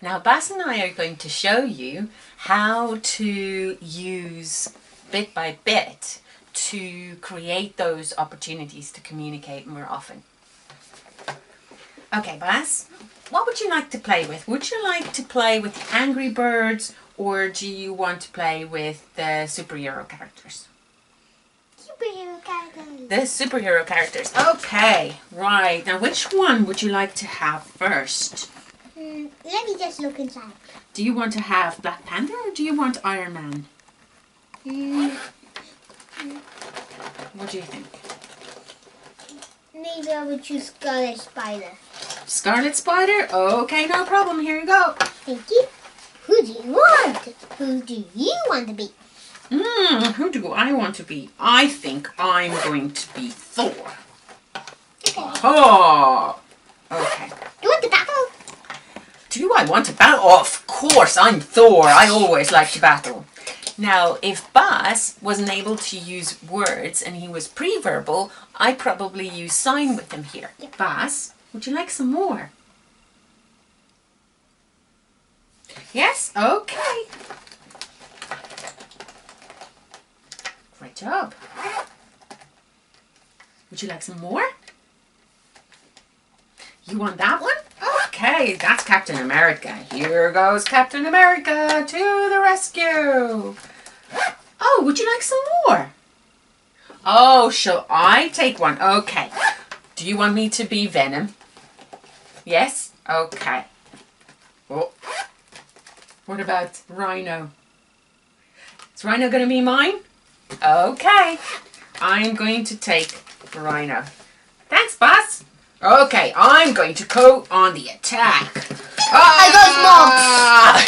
Now Bas and I are going to show you how to use bit by bit to create those opportunities to communicate more often. Okay, Bas, what would you like to play with? Would you like to play with the Angry Birds, or do you want to play with the superhero characters? Superhero characters. The superhero characters. Okay, right. Now which one would you like to have first? Let me just look inside. Do you want to have Black Panther or do you want Iron Man? What do you think? Maybe I would choose Scarlet Spider. Scarlet Spider? Okay, no problem. Here you go. Thank you. Who do you want? Who do you want to be? Who do I want to be? I think I'm going to be Thor. Okay. Oh! Okay. Do you want to battle? Do I want to battle? Oh, of course, I'm Thor. I always like to battle. Now, if Bas wasn't able to use words and he was pre-verbal, I'd probably use sign with him here. Yep. Bas, would you like some more? Yes? Okay. Great job. Would you like some more? You want that one? Okay, that's Captain America. Here goes Captain America to the rescue. Oh, would you like some more? Oh, shall I take one? Okay. Do you want me to be Venom? Yes? Okay. Oh. What about Rhino? Is Rhino going to be mine? Okay. I'm going to take Rhino. Thanks, Bas. Okay, I'm going to go on the attack. I got small. Ah!